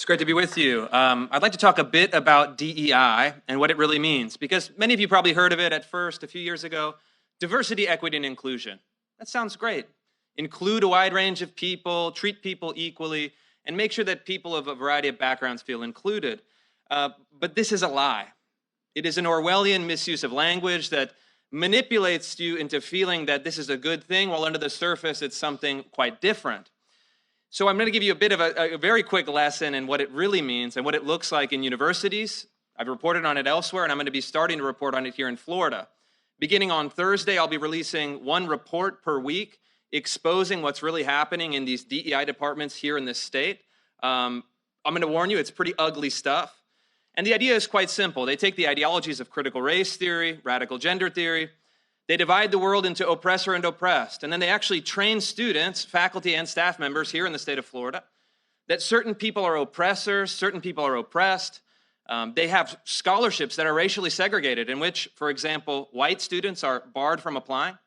It's great to be with you. I'd like to talk a bit about DEI and what it really means, because many of you probably heard of it at first a few years ago. Diversity, equity, and inclusion. That sounds great. Include a wide range of people, treat people equally, and make sure that people of a variety of backgrounds feel included. But this is a lie. It is an Orwellian misuse of language that manipulates you into feeling that this is a good thing, while under the surface it's something quite different. So I'm going to give you a bit of a very quick lesson in what it really means and what it looks like in universities. I've reported on it elsewhere, and I'm going to be starting to report on it here in Florida. Beginning on Thursday, I'll be releasing one report per week exposing what's really happening in these DEI departments here in this state. I'm going to warn you, it's pretty ugly stuff. And the idea is quite simple. They take the ideologies of critical race theory, radical gender theory. They divide the world into oppressor and oppressed, and then they actually train students, faculty, and staff members here in the state of Florida that certain people are oppressors, certain people are oppressed. They have scholarships that are racially segregated, in which, for example, white students are barred from applying,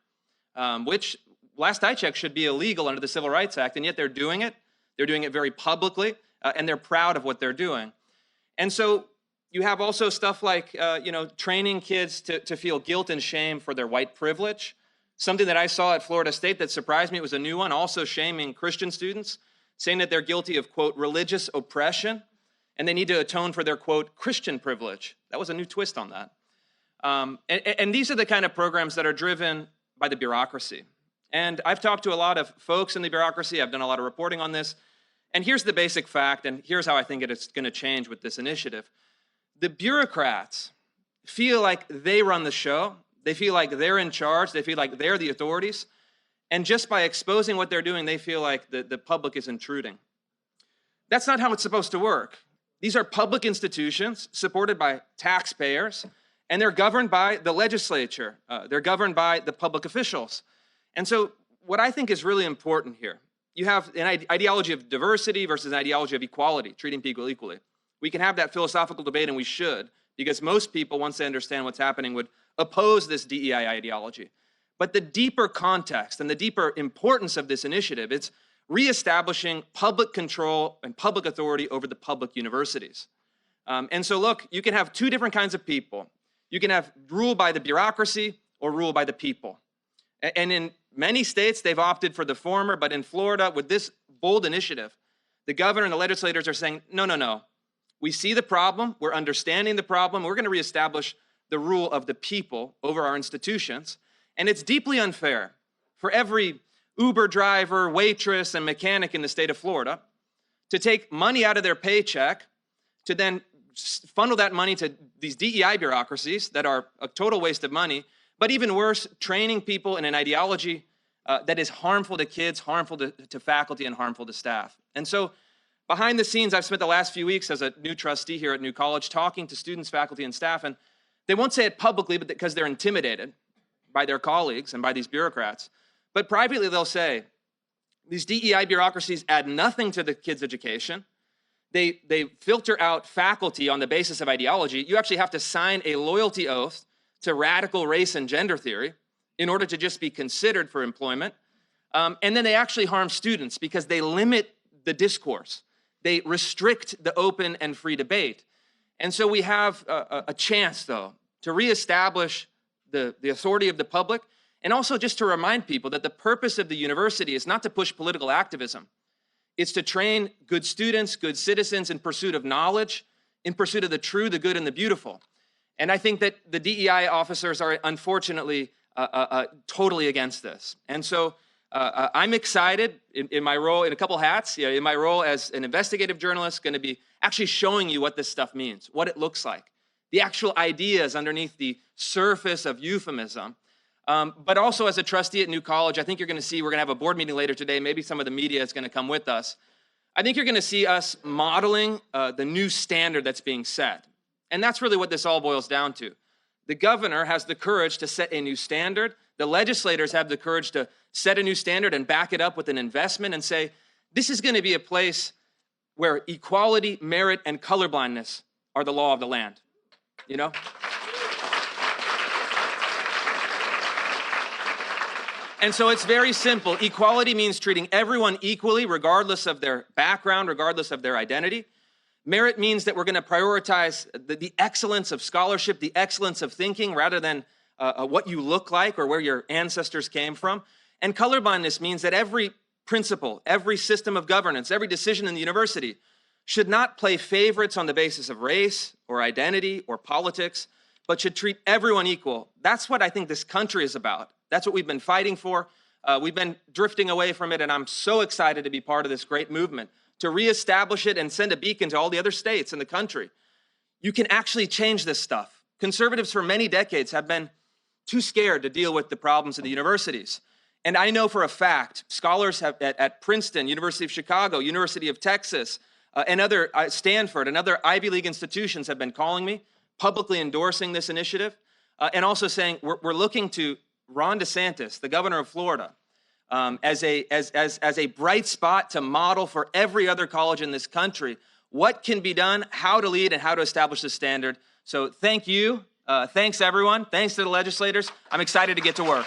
which, last I checked, should be illegal under the Civil Rights Act, and yet they're doing it. They're doing it very publicly, and they're proud of what they're doing. And so you have also stuff like, training kids to feel guilt and shame for their white privilege. Something that I saw at Florida State that surprised me, it was a new one, also shaming Christian students, saying that they're guilty of, quote, religious oppression, and they need to atone for their, quote, Christian privilege. That was a new twist on that. And these are the kind of programs that are driven by the bureaucracy. And I've talked to a lot of folks in the bureaucracy. I've done a lot of reporting on this. And here's the basic fact, and here's how I think it's going to change with this initiative. The bureaucrats feel like they run the show. They feel like they're in charge. They feel like they're the authorities. And just by exposing what they're doing, they feel like the public is intruding. That's not how it's supposed to work. These are public institutions supported by taxpayers, and they're governed by the legislature. They're governed by the public officials. And so what I think is really important here, you have an ideology of diversity versus an ideology of equality, treating people equally. We can have that philosophical debate, and we should, because most people, once they understand what's happening, would oppose this DEI ideology. But the deeper context and the deeper importance of this initiative, it's reestablishing public control and public authority over the public universities. And so look, you can have two different kinds of people. You can have rule by the bureaucracy or rule by the people. And in many states, they've opted for the former, but in Florida, with this bold initiative, the governor and the legislators are saying, no. We see the problem, we're understanding the problem, we're going to reestablish the rule of the people over our institutions. And it's deeply unfair for every Uber driver, waitress, and mechanic in the state of Florida to take money out of their paycheck to then funnel that money to these DEI bureaucracies that are a total waste of money, but even worse, training people in an ideology that is harmful to kids, harmful to faculty, and harmful to staff. And so behind the scenes, I've spent the last few weeks as a new trustee here at New College talking to students, faculty, and staff, and they won't say it publicly but because they're intimidated by their colleagues and by these bureaucrats. But privately, they'll say, these DEI bureaucracies add nothing to the kids' education. They filter out faculty on the basis of ideology. You actually have to sign a loyalty oath to radical race and gender theory in order to just be considered for employment. And then they actually harm students because they limit the discourse. They restrict the open and free debate. And so we have a chance, though, to reestablish the authority of the public, and also just to remind people that the purpose of the university is not to push political activism. It's to train good students, good citizens in pursuit of knowledge, in pursuit of the true, the good, and the beautiful. And I think that the DEI officers are unfortunately totally against this. And so I'm excited in my role, in a couple hats, in my role as an investigative journalist, going to be actually showing you what this stuff means, what it looks like, the actual ideas underneath the surface of euphemism. But also as a trustee at New College, I think you're going to see, we're going to have a board meeting later today, maybe some of the media is going to come with us. I think you're going to see us modeling the new standard that's being set. And that's really what this all boils down to. The governor has the courage to set a new standard. The legislators have the courage to set a new standard and back it up with an investment and say, this is going to be a place where equality, merit, and colorblindness are the law of the land, you know? And so it's very simple. Equality means treating everyone equally, regardless of their background, regardless of their identity. Merit means that we're going to prioritize the excellence of scholarship, the excellence of thinking, rather than what you look like or where your ancestors came from. And colorblindness means that every principle, every system of governance, every decision in the university should not play favorites on the basis of race or identity or politics, but should treat everyone equal. That's what I think this country is about. That's what we've been fighting for. We've been drifting away from it, and I'm so excited to be part of this great movement to reestablish it and send a beacon to all the other states in the country. You can actually change this stuff. Conservatives for many decades have been too scared to deal with the problems of the universities. And I know for a fact, scholars have, at Princeton, University of Chicago, University of Texas, and other Stanford and other Ivy League institutions have been calling me, publicly endorsing this initiative, and also saying we're looking to Ron DeSantis, the governor of Florida, as a bright spot to model for every other college in this country what can be done, how to lead, and how to establish the standard. So thank you. Thanks, everyone. Thanks to the legislators. I'm excited to get to work.